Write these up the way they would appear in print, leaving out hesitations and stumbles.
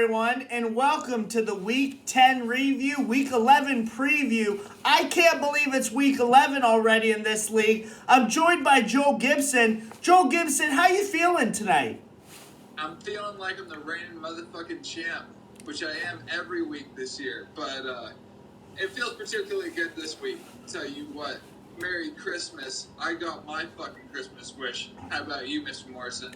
everyone, and welcome to the Week 10 review, Week 11 preview. I can't believe it's Week 11 already in this league. I'm joined by Joel Gibson. Joel Gibson, how you feeling tonight? I'm feeling like I'm the reigning motherfucking champ, which I am every week this year, but it feels particularly good this week. I'll tell you what, Merry Christmas. I got my fucking Christmas wish. How about you, Mr. Morrison?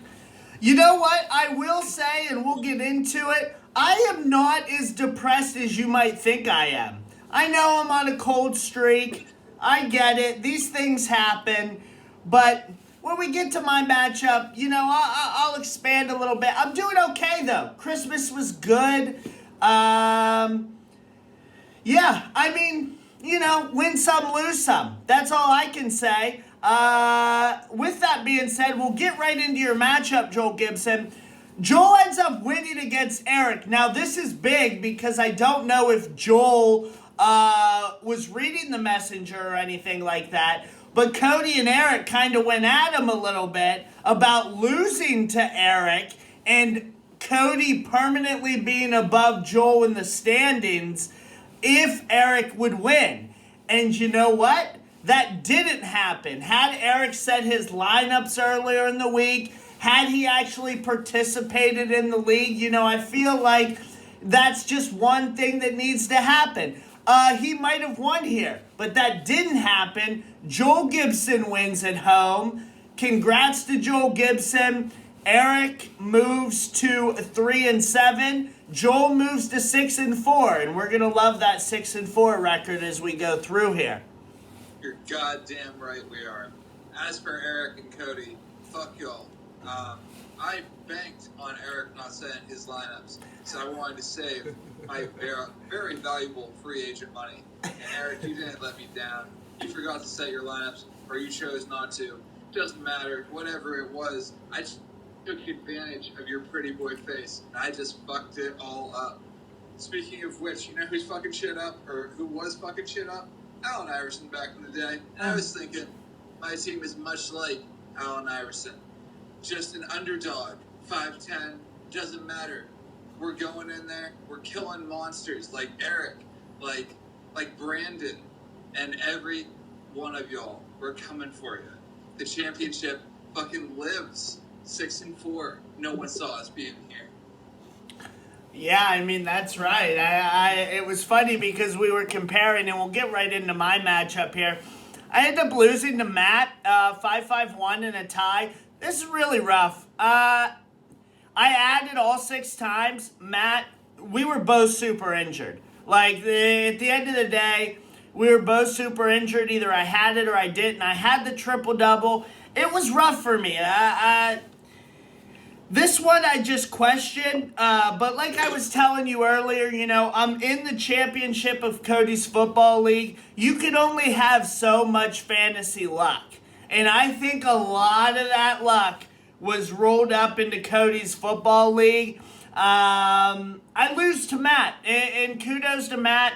You know what? I will say, and we'll get into it, I am not as depressed as you might think I am. I know I'm on a cold streak. I get it. These things happen. But when we get to my matchup, I'll expand a little bit. I'm doing okay, though. Christmas was good. Win some, lose some. That's all I can say. With that being said, we'll get right into your matchup, Joel Gibson. Joel ends up winning against Eric. Now, this is big because I don't know if Joel was reading the messenger or anything like that, but Cody and Eric kind of went at him a little bit about losing to Eric and Cody permanently being above Joel in the standings if Eric would win. And you know what? That didn't happen. Had Eric set his lineups earlier in the week, had he actually participated in the league, I feel like that's just one thing that needs to happen. He might have won here, but that didn't happen. Joel Gibson wins at home. Congrats to Joel Gibson. Eric moves to 3-7. Joel moves to 6-4, and we're gonna love that 6-4 record as we go through here. You're goddamn right we are. As for Eric and Cody, fuck y'all. I banked on Eric not setting his lineups, so I wanted to save my very valuable free agent money. And Eric, you didn't let me down. You forgot to set your lineups, or you chose not to. Doesn't matter. Whatever it was, I just took advantage of your pretty boy face, and I just fucked it all up. Speaking of which, you know who's fucking shit up, or who was fucking shit up? Allen Iverson back in the day. And I was thinking, my team is much like Allen Iverson. Just an underdog, 5'10", doesn't matter. We're going in there, we're killing monsters like Eric, like Brandon, and every one of y'all. We're coming for you. The championship fucking lives. 6-4. No one saw us being here. Yeah, that's right. It was funny because we were comparing, and we'll get right into my matchup here. I ended up losing to Matt, 5-5-1 in a tie. This is really rough. I added all 6 times. Matt, we were both super injured. At the end of the day, we were both super injured. Either I had it or I didn't. I had the triple-double. It was rough for me. This one I just questioned, but like I was telling you earlier, I'm in the championship of Cody's Football League. You can only have so much fantasy luck. And I think a lot of that luck was rolled up into Cody's Football League. I lose to Matt, and kudos to Matt.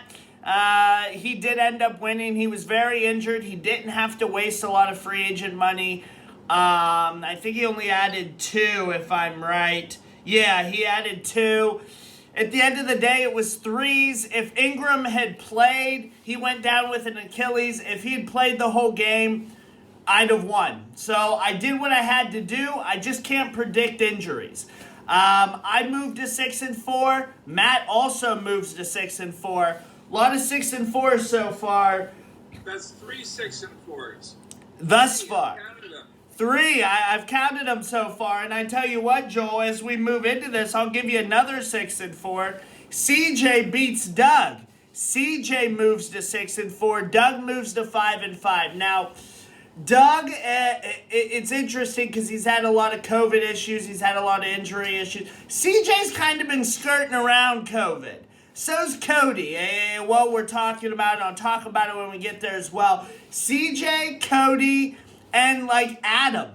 He did end up winning. He was very injured. He didn't have to waste a lot of free agent money. I think he only added 2, if I'm right. Yeah, he added 2. At the end of the day, it was 3s. If Ingram had played, he went down with an Achilles. If he had played the whole game, I'd have won. So I did what I had to do. I just can't predict injuries. I moved to 6-4. Matt also moves to 6-4. A lot of 6-4 so far. That's 3 6-4s. Thus far. 3. I've counted them so far, and I tell you what, Joel, as we move into this, I'll give you another 6-4. CJ beats Doug. CJ moves to 6-4. Doug moves to 5-5. Now, Doug, it's interesting because he's had a lot of COVID issues. He's had a lot of injury issues. CJ's kind of been skirting around COVID. So's Cody. What we're talking about, and I'll talk about it when we get there as well. CJ, Cody, and Adam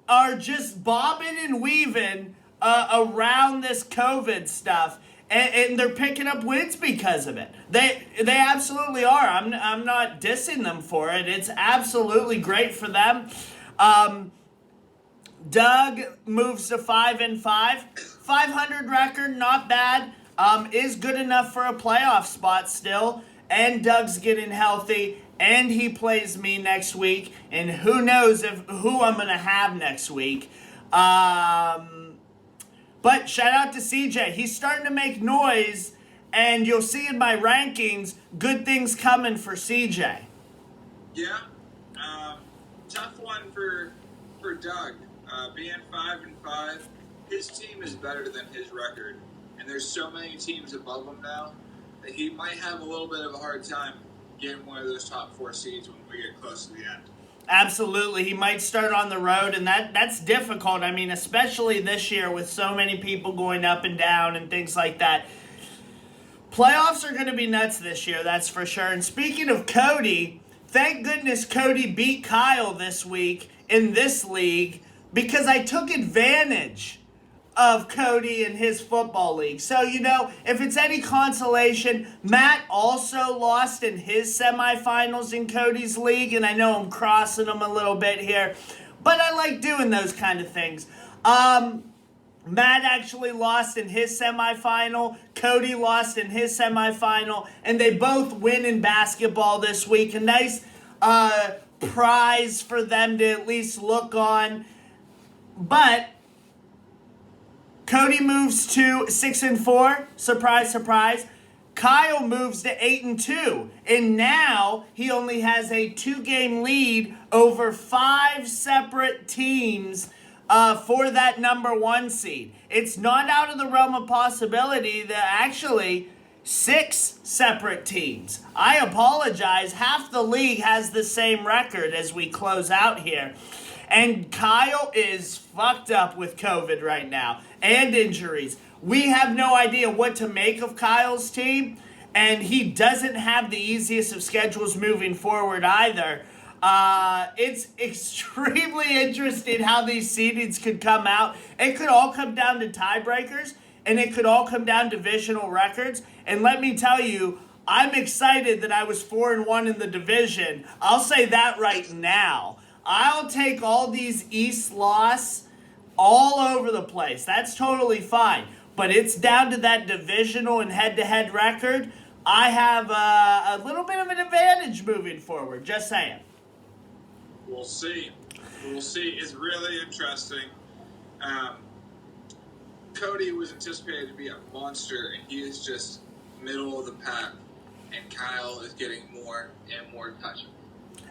are just bobbing and weaving around this COVID stuff, and they're picking up wins because of it. They absolutely are. I'm not dissing them for it. It's absolutely great for them. Doug moves to 5-5, 500 record, not bad. is good enough for a playoff spot still. And Doug's getting healthy, and he plays me next week, and who knows who I'm going to have next week. But shout out to CJ. He's starting to make noise, and you'll see in my rankings, good things coming for CJ. Yeah. Tough one for Doug. Being 5-5, his team is better than his record. And there's so many teams above him now that he might have a little bit of a hard time getting one of those top 4 seeds when we get close to the end. Absolutely. He might start on the road, and that's difficult. I mean, especially this year with so many people going up and down and things like that. Playoffs are going to be nuts this year, that's for sure. And speaking of Cody, thank goodness Cody beat Kyle this week in this league because I took advantage of Cody in his football league. So, if it's any consolation, Matt also lost in his semifinals in Cody's league, and I know I'm crossing him a little bit here, but I like doing those kind of things. Matt actually lost in his semifinal. Cody lost in his semifinal, and they both win in basketball this week. A nice prize for them to at least look on. But Cody moves to 6-4. Surprise, surprise. Kyle moves to 8-2. And now he only has a 2-game lead over 5 separate teams for that number 1 seed. It's not out of the realm of possibility that actually 6 separate teams. I apologize. Half the league has the same record as we close out here. And Kyle is fucked up with COVID right now and injuries. We have no idea what to make of Kyle's team, and he doesn't have the easiest of schedules moving forward either. It's extremely interesting how these seedings could come out. It could all come down to tiebreakers, and it could all come down to divisional records. And let me tell you, I'm excited that I was 4-1 in the division. I'll say that right now. I'll take all these East loss all over the place. That's totally fine. But it's down to that divisional and head-to-head record. I have a little bit of an advantage moving forward. Just saying. We'll see. We'll see. It's really interesting. Cody was anticipated to be a monster, and he is just middle of the pack. And Kyle is getting more and more touchable.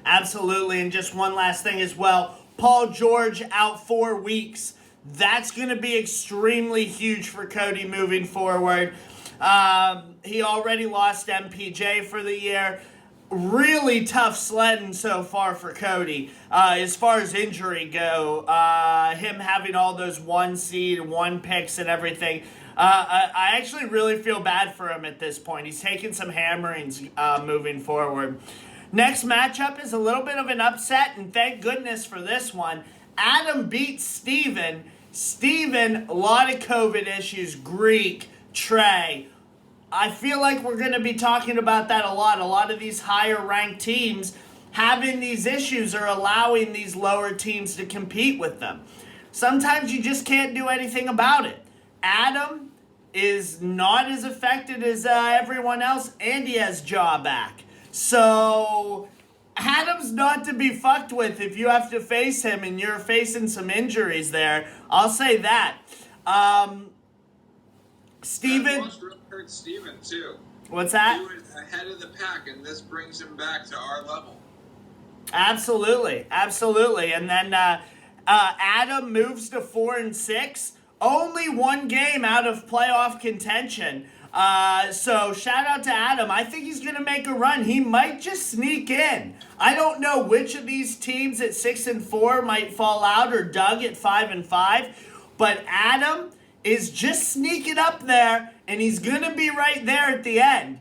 Absolutely, and just one last thing as well. Paul George out 4 weeks. That's going to be extremely huge for Cody moving forward. He already lost MPJ for the year. Really tough sledding so far for Cody as far as injury go. Him having all those 1 seed, 1 picks and everything. I actually really feel bad for him at this point. He's taking some hammerings moving forward. Next matchup is a little bit of an upset, and thank goodness for this one. Adam beats Steven. Steven, a lot of COVID issues. Greek, Trey. I feel like we're going to be talking about that a lot. A lot of these higher-ranked teams having these issues are allowing these lower teams to compete with them. Sometimes you just can't do anything about it. Adam is not as affected as everyone else, and he has jaw back. So Adam's not to be fucked with if you have to face him and you're facing some injuries there. I'll say that. Steven. Hurt Steven too. What's that? He was ahead of the pack, and this brings him back to our level. Absolutely. And then Adam moves to 4-6. Only 1 game out of playoff contention. So shout out to Adam. I think he's going to make a run. He might just sneak in. I don't know which of these teams at 6-4 might fall out or Doug at 5-5, but Adam is just sneaking up there, and he's going to be right there at the end.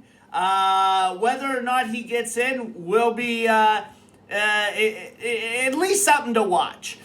Whether or not he gets in will be at least something to watch.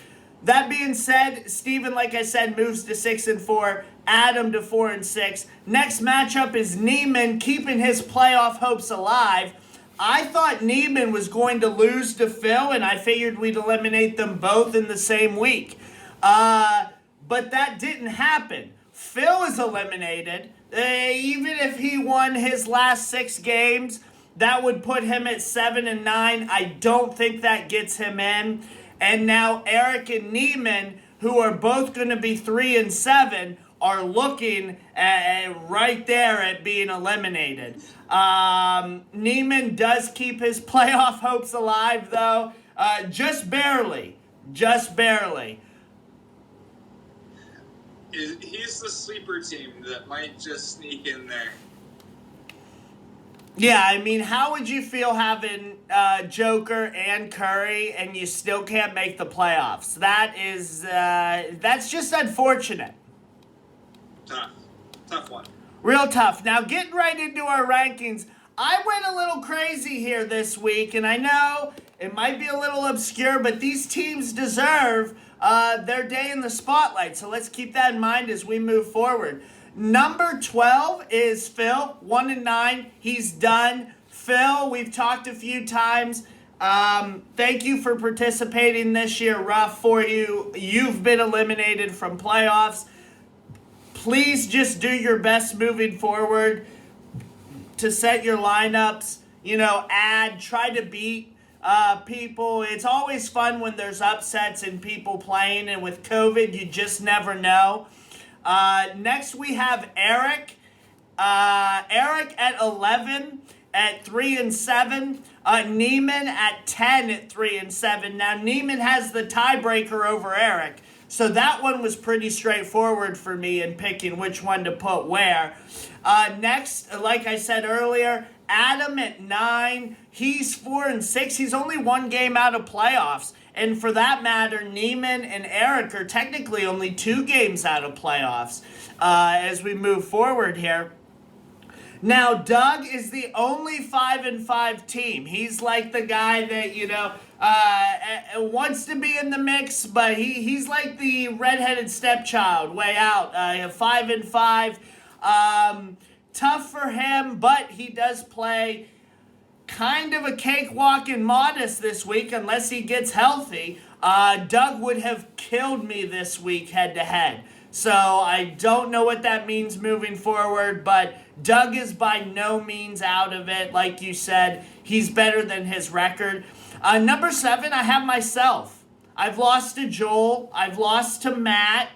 That being said, Steven, like I said, moves to 6-4. Adam to 4-6. Next matchup is Neiman keeping his playoff hopes alive. I thought Neiman was going to lose to Phil, and I figured we'd eliminate them both in the same week. But that didn't happen. Phil is eliminated. Even if he won his last 6 games, that would put him at 7-9. I don't think that gets him in. And now Eric and Neiman, who are both going to be 3-7, are looking right there at being eliminated. Neiman does keep his playoff hopes alive, though. Just barely. Just barely. He's the sleeper team that might just sneak in there. Yeah, I mean, how would you feel having Joker and Curry and you still can't make the playoffs? That's just unfortunate. Tough one. Real tough. Now, getting right into our rankings, I went a little crazy here this week, and I know it might be a little obscure, but these teams deserve their day in the spotlight. So let's keep that in mind as we move forward. Number 12 is Phil, 1-9. He's done. Phil, we've talked a few times. Thank you for participating this year. Rough for you. You've been eliminated from playoffs. Please just do your best moving forward to set your lineups. Try to beat people. It's always fun when there's upsets and people playing, and with COVID, you just never know. Next, we have Eric. Eric at 11 at 3-7. Neiman at 10 at 3-7. Now, Neiman has the tiebreaker over Eric. So that one was pretty straightforward for me in picking which one to put where. Next, like I said earlier, Adam at 9. He's 4-6. He's only 1 game out of playoffs. And for that matter, Neiman and Eric are technically only 2 games out of playoffs as we move forward here. Now, Doug is the only 5-5 team. He's like the guy that, wants to be in the mix, but he's like the redheaded stepchild way out. 5-5. Tough for him, but he does play kind of a cakewalk and modest this week unless he gets healthy. Doug would have killed me this week head-to-head. So I don't know what that means moving forward, but Doug is by no means out of it. Like you said, he's better than his record. Number 7, I have myself. I've lost to Joel. I've lost to Matt.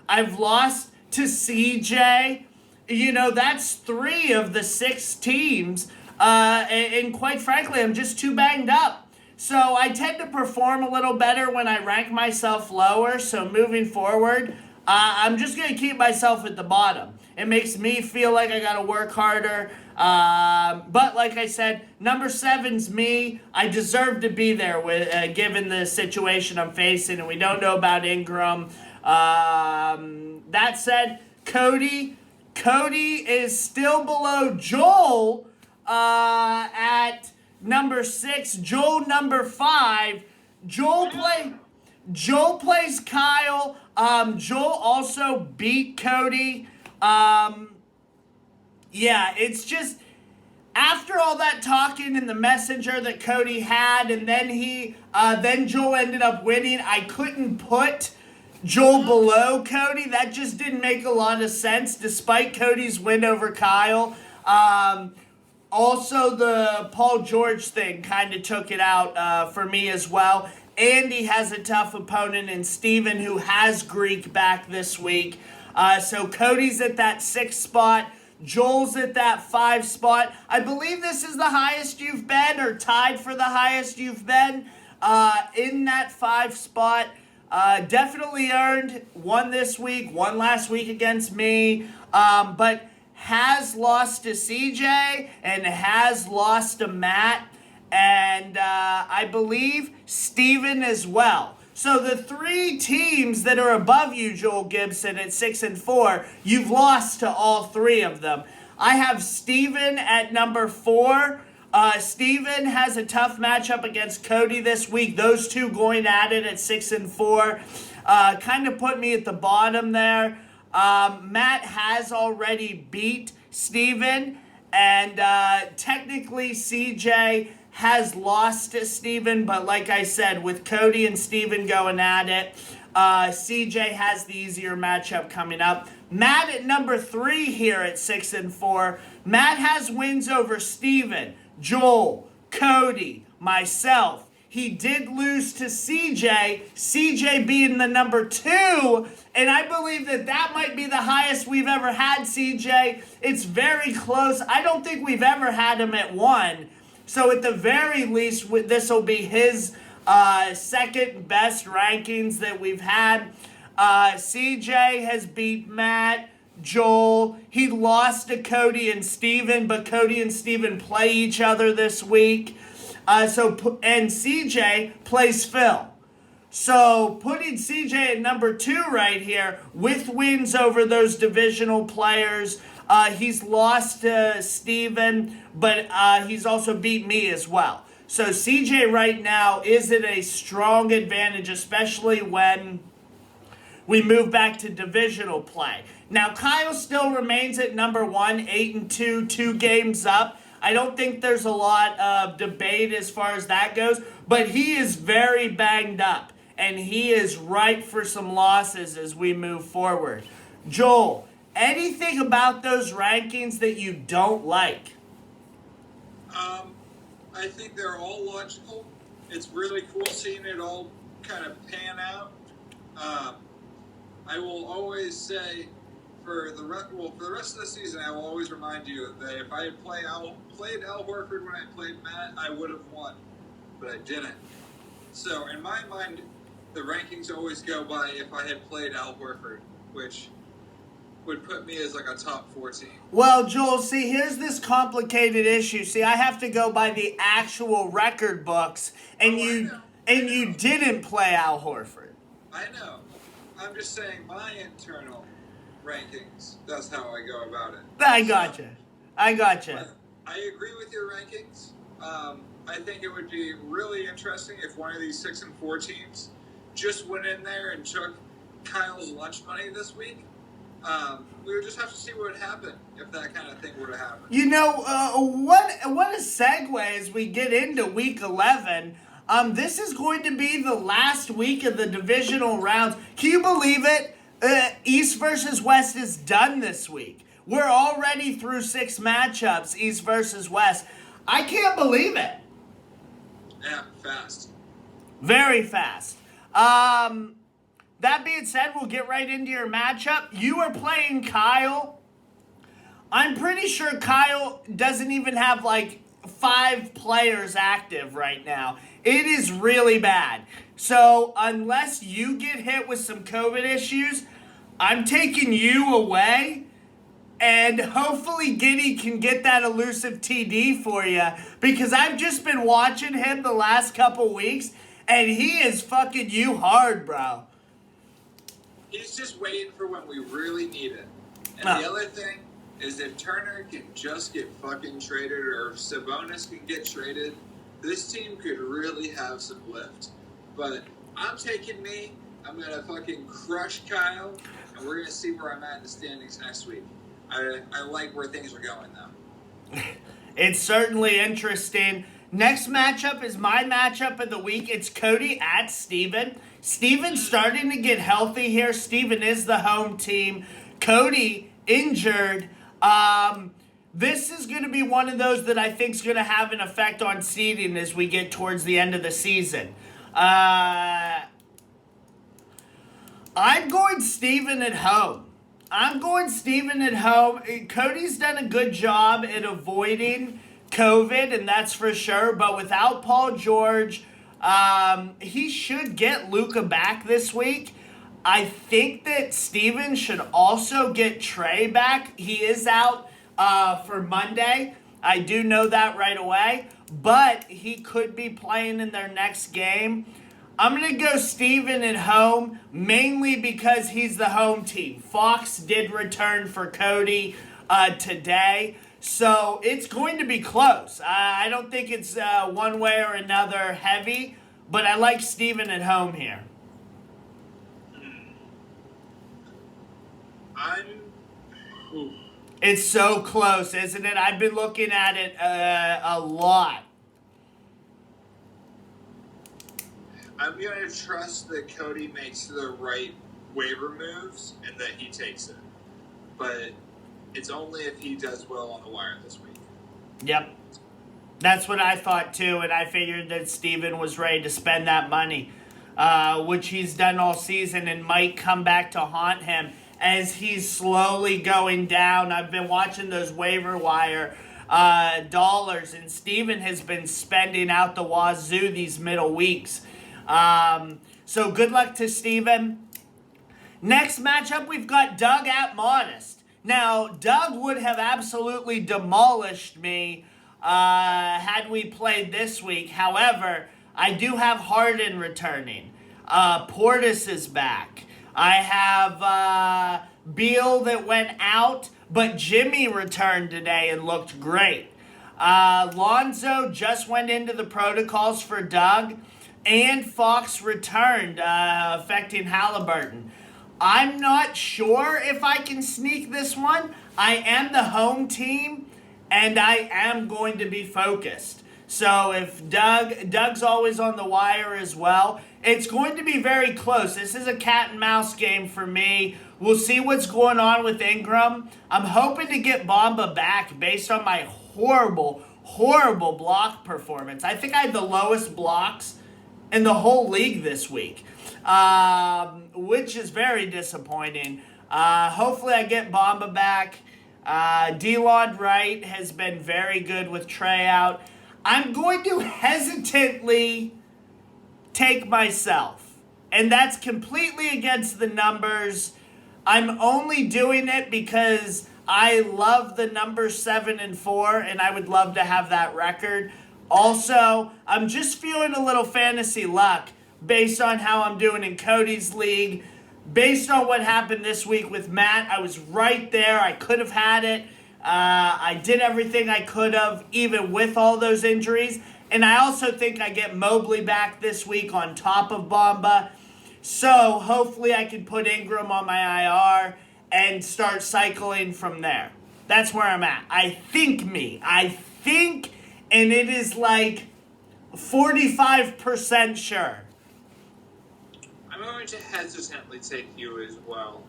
I've lost to CJ. That's 3 of the 6 teams. And quite frankly, I'm just too banged up. So I tend to perform a little better when I rank myself lower. So moving forward, I'm just going to keep myself at the bottom. It makes me feel like I got to work harder. But like I said, number 7's me. I deserve to be there with given the situation I'm facing, and we don't know about Ingram. That said, Cody is still below Joel at number 6. Joel number 5. Joel plays Kyle. Joel also beat Cody. It's just after all that talking in the messenger that Cody had, and then Joel ended up winning. I couldn't put Joel below Cody. That just didn't make a lot of sense, despite Cody's win over Kyle. Also, the Paul George thing kind of took it out for me as well. Andy has a tough opponent in Steven, who has Greek back this week. So Cody's at that 6th spot. Joel's at that 5 spot. I believe this is the highest you've been, or tied for the highest you've been in that 5 spot. Definitely earned. One this week, one last week against me. But has lost to CJ and has lost to Matt. And I believe Steven as well. So the 3 teams that are above you, Joel Gibson, at 6-4, you've lost to all 3 of them. I have Steven at number 4. Steven has a tough matchup against Cody this week. Those 2 going at it at 6-4. Kind of put me at the bottom there. Matt has already beat Steven. And technically CJ has lost to Steven, but like I said, with Cody and Steven going at it, CJ has the easier matchup coming up. Matt at number 3 here at 6-4. Matt has wins over Steven, Joel, Cody, myself. He did lose to CJ being the number 2, and I believe that might be the highest we've ever had CJ. It's very close. I don't think we've ever had him at 1. So at the very least, this will be his second best rankings that we've had. CJ has beat Matt, Joel. He lost to Cody and Steven, but Cody and Steven play each other this week. And CJ plays Phil. So putting CJ at number 2 right here with wins over those divisional players. He's lost to Steven, but he's also beat me as well. So CJ right now is at a strong advantage, especially when we move back to divisional play. Now, Kyle still remains at number 1, 8-2, 2 games up. I don't think there's a lot of debate as far as that goes, but he is very banged up, and he is ripe for some losses as we move forward. Joel, anything about those rankings that you don't like? I think they're all logical. It's really cool seeing it all kind of pan out. I will always say, for the rest of the season, I will always remind you that if I had played Al Horford when I played Matt, I would have won, but I didn't. So in my mind, the rankings always go by if I had played Al Horford, which would put me as like a top 14. Well, Joel, see, here's this complicated issue. See, I have to go by the actual record books, and you didn't play Al Horford. I know. I'm just saying my internal rankings. That's how I go about it. I gotcha. I agree with your rankings. I think it would be really interesting if one of these 6-4 teams just went in there and took Kyle's lunch money this week. We would just have to see what would happen if that kind of thing were to happen. You know, what a segue as we get into Week 11. This is going to be the last week of the divisional rounds. Can you believe it? East versus West is done this week. We're already through 6 matchups, East versus West. I can't believe it. Yeah, fast. Very fast. That being said, we'll get right into your matchup. You are playing Kyle. I'm pretty sure Kyle doesn't even have like 5 players active right now. It is really bad. So unless you get hit with some COVID issues, I'm taking you away. And hopefully Giddy can get that elusive TD for you. Because I've just been watching him the last couple weeks. And he is fucking you hard, bro. He's just waiting for when we really need it. And the other thing is if Turner can just get fucking traded or if Sabonis can get traded, this team could really have some lift. But I'm taking me. I'm going to fucking crush Kyle. And we're going to see where I'm at in the standings next week. I like where things are going, though. It's certainly interesting. Next matchup is my matchup of the week. It's Cody at Steven. Steven's starting to get healthy here. Steven is the home team. Cody injured. This is going to be one of those that I think is going to have an effect on seeding as we get towards the end of the season. I'm going Steven at home. Cody's done a good job at avoiding COVID, and that's for sure. But without Paul George, he should get Luka back this week. I think that Steven should also get Trey back. He is out for Monday. I do know that right away. But he could be playing in their next game. I'm going to go Steven at home, mainly because he's the home team. Fox did return for Cody today. So it's going to be close. I don't think it's one way or another heavy, but I like Steven at home here. It's so close, isn't it? I've been looking at it a lot. I'm going to trust that Cody makes the right waiver moves and that he takes it. But it's only if he does well on the wire this week. Yep. That's what I thought too, and I figured that Steven was ready to spend that money, which he's done all season and might come back to haunt him as he's slowly going down. I've been watching those waiver wire dollars, and Steven has been spending out the wazoo these middle weeks. So good luck to Steven. Next matchup, we've got Doug at Modest. Now, Doug would have absolutely demolished me had we played this week. However, I do have Harden returning. Portis is back. I have Beal that went out, but Jimmy returned today and looked great. Lonzo just went into the protocols for Doug, and Fox returned, affecting Halliburton. I'm not sure if I can sneak this one. I am the home team, and I am going to be focused. So if Doug's always on the wire as well, it's going to be very close. This is a cat and mouse game for me. We'll see what's going on with Ingram. I'm hoping to get Bamba back based on my horrible block performance. I think I had the lowest blocks in the whole league this week, which is very disappointing. Hopefully I get Bamba back. DeLon Wright has been very good with Trey out. I'm going to hesitantly take myself, and that's completely against the numbers. I'm only doing it because I love the number 7 and 4, and I would love to have that record. Also, I'm just feeling a little fantasy luck based on how I'm doing in Cody's league. Based on what happened this week with Matt, I was right there. I could have had it. I did everything I could have, even with all those injuries. And I also think I get Mobley back this week on top of Bamba. So hopefully I can put Ingram on my IR and start cycling from there. That's where I'm at. I think, and it is like 45% sure. I'm going to hesitantly take you as well.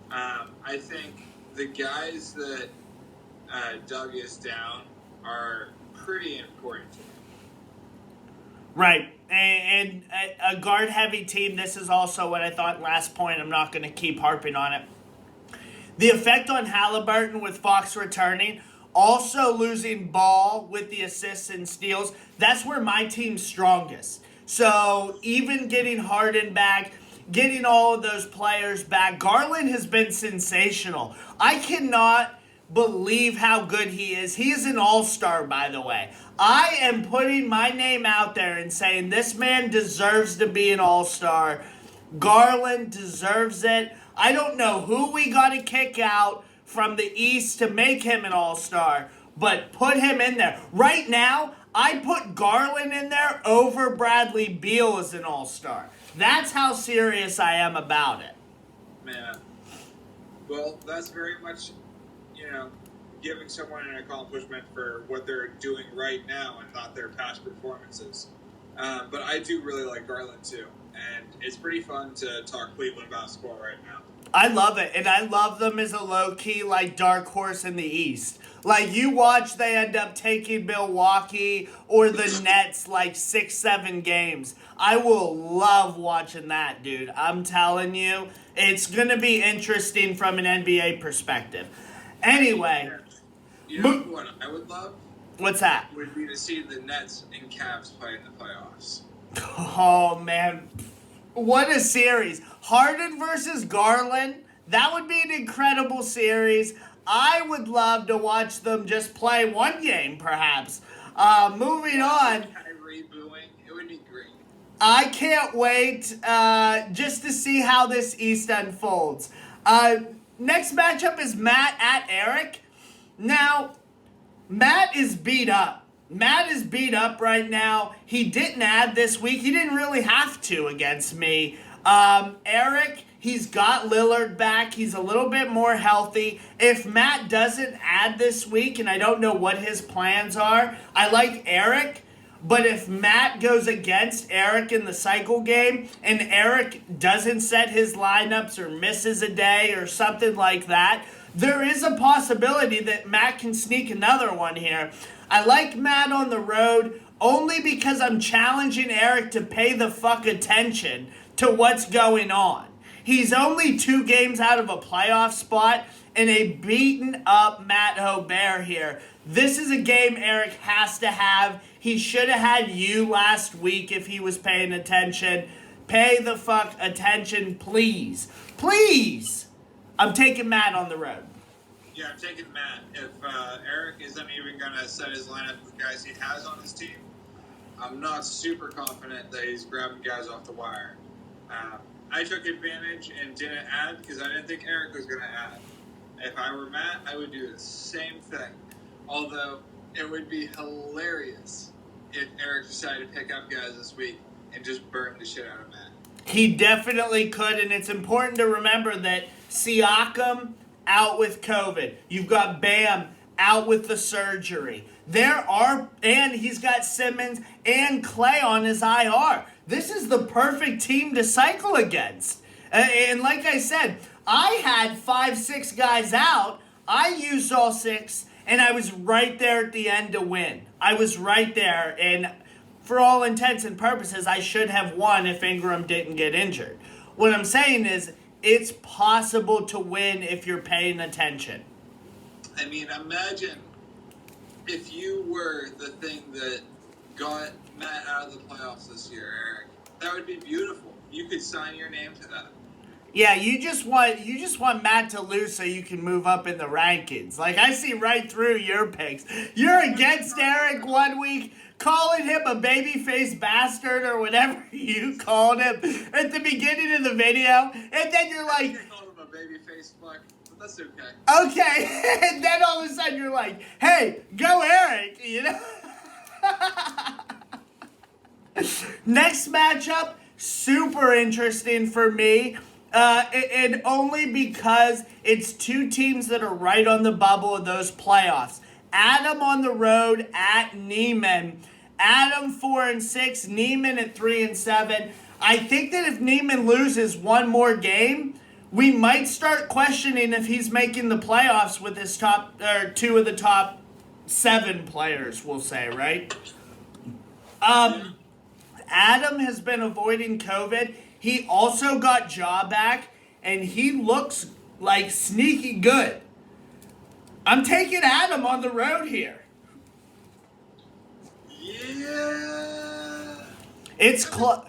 I think the guys that Doug is down are pretty important to him. Right. And a guard-heavy team, this is also what I thought last point. I'm not going to keep harping on it. The effect on Halliburton with Fox returning, also losing Ball with the assists and steals, that's where my team's strongest. So even getting Harden back, getting all of those players back, Garland has been sensational. I cannot believe how good he is. He is an all-star, by the way. I am putting my name out there and saying this man deserves to be an all-star. Garland deserves it. I don't know who we got to kick out from the East to make him an all-star, but put him in there. Right now, I put Garland in there over Bradley Beal as an all-star. That's how serious I am about it. Man. Well, that's very much, giving someone an accomplishment for what they're doing right now and not their past performances. But I do really like Garland, too. And it's pretty fun to talk Cleveland basketball right now. I love it, and I love them as a low-key, dark horse in the East. You watch they end up taking Milwaukee or the Nets, 6-7 games. I will love watching that, dude. I'm telling you, it's going to be interesting from an NBA perspective. Anyway. You know what I would love? What's that? Would be to see the Nets and Cavs play in the playoffs. Oh, man. What a series. Harden versus Garland. That would be an incredible series. I would love to watch them just play one game, perhaps. Moving on. Kyrie booing. It would be great. I can't wait just to see how this East unfolds. Next matchup is Matt at Eric. Now, Matt is beat up. Matt is beat up right now. He didn't add this week. He didn't really have to against me. Eric, he's got Lillard back. He's a little bit more healthy. If Matt doesn't add this week, and I don't know what his plans are, I like Eric. But if Matt goes against Eric in the cycle game and Eric doesn't set his lineups or misses a day or something like that, there is a possibility that Matt can sneak another one here. I like Matt on the road only because I'm challenging Eric to pay the fuck attention to what's going on. He's only 2 games out of a playoff spot and a beaten up Matt Hobert here. This is a game Eric has to have. He should have had you last week if he was paying attention. Pay the fuck attention, please. Please! I'm taking Matt on the road. Yeah, I'm taking Matt. If Eric isn't even going to set his lineup with guys he has on his team, I'm not super confident that he's grabbing guys off the wire. I took advantage and didn't add because I didn't think Eric was going to add. If I were Matt, I would do the same thing. Although, it would be hilarious if Eric decided to pick up guys this week and just burn the shit out of Matt. He definitely could, and it's important to remember that Siakam out with COVID. You've got Bam out with the surgery. And he's got Simmons and Clay on his IR. This is the perfect team to cycle against. And like I said, I had 5-6 guys out. I used all 6, and I was right there at the end to win. I was right there, and for all intents and purposes, I should have won if Ingram didn't get injured. What I'm saying is, it's possible to win if you're paying attention. I mean, imagine if you were the thing that got Matt out of the playoffs this year, Eric. That would be beautiful. You could sign your name to that. Yeah, you just want Matt to lose so you can move up in the rankings. Like, I see right through your picks. You're against Eric one week, calling him a baby-faced bastard or whatever you called him at the beginning of the video, and then you're like, I called him a baby-faced fuck, but that's okay. Okay, and then all of a sudden you're like, hey, go Eric, you know? Next matchup, super interesting for me. And only because it's 2 teams that are right on the bubble of those playoffs. Adam on the road at Neiman. Adam 4-6, Neiman at 3-7. I think that if Neiman loses one more game, we might start questioning if he's making the playoffs with his top, or 2 of the top 7 players, we'll say, right? Adam has been avoiding COVID. He also got Ja back, and he looks like sneaky good. I'm taking Adam on the road here. Yeah. It's close.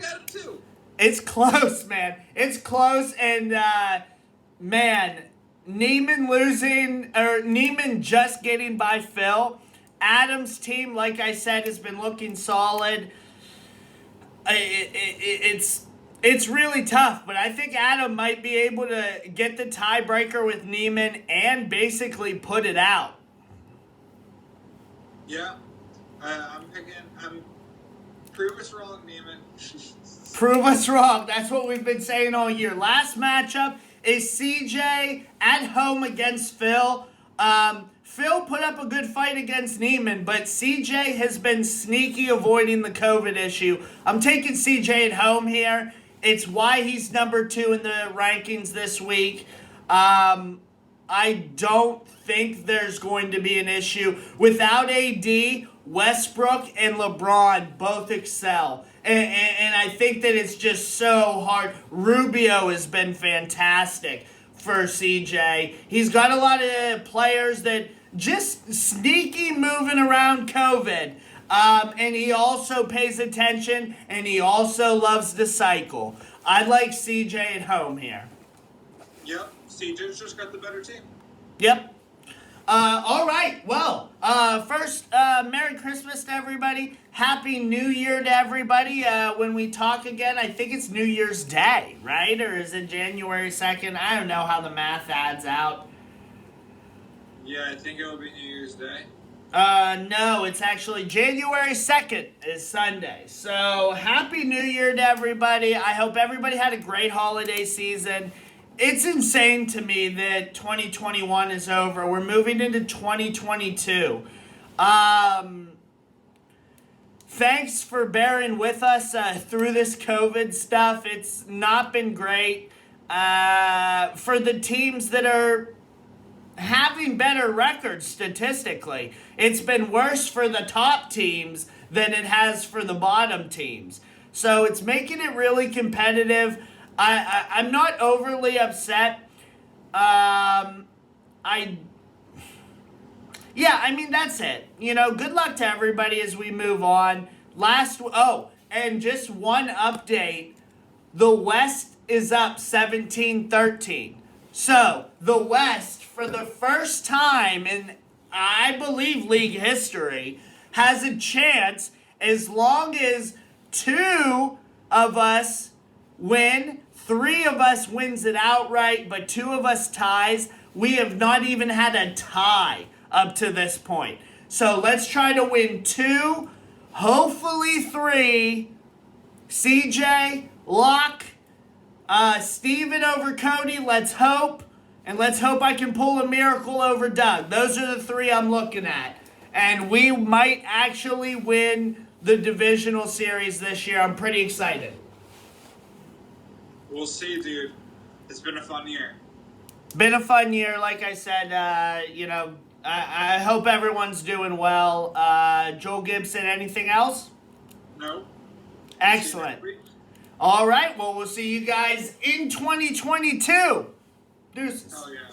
It's close, man. It's close, and man, Neiman just getting by Phil. Adam's team, like I said, has been looking solid. It's really tough, but I think Adam might be able to get the tiebreaker with Neiman and basically put it out. Yeah. Prove us wrong, Neiman. Prove us wrong. That's what we've been saying all year. Last matchup is CJ at home against Phil. Phil put up a good fight against Neiman, but CJ has been sneaky avoiding the COVID issue. I'm taking CJ at home here. It's why he's number 2 in the rankings this week. I don't think there's going to be an issue. Without AD, Westbrook and LeBron both excel. And I think that it's just so hard. Rubio has been fantastic for CJ. He's got a lot of players that just sneaky moving around COVID. And he also pays attention, and he also loves to cycle. I like CJ at home here. Yep, CJ's just got the better team. Yep. All right. Well, first, Merry Christmas to everybody. Happy New Year to everybody. When we talk again, I think it's New Year's Day, right? Or is it January 2nd? I don't know how the math adds out. Yeah, I think it'll be New Year's Day. No, it's actually January 2nd is Sunday. So, Happy New Year to everybody. I hope everybody had a great holiday season. It's insane to me that 2021 is over. We're moving into 2022. thanks for bearing with us through this COVID stuff. It's not been great for the teams that are having better records statistically. It's been worse for the top teams than it has for the bottom teams. So it's making it really competitive. I'm not overly upset. I mean, that's it. Good luck to everybody as we move on. And just one update. The West is up 17-13. So, the West, for the first time in, I believe, league history, has a chance as long as 2 of us win, 3 of us wins it outright, but 2 of us ties. We have not even had a tie up to this point. So let's try to win 2, hopefully 3. CJ, Locke, Steven over Cody, let's hope. And let's hope I can pull a miracle over Doug. Those are the 3 I'm looking at. And we might actually win the divisional series this year. I'm pretty excited. We'll see, dude. It's been a fun year. Been a fun year, like I said. I hope everyone's doing well. Joel Gibson, anything else? No. Excellent. All right, well, we'll see you guys in 2022. Deuces. Oh, yeah.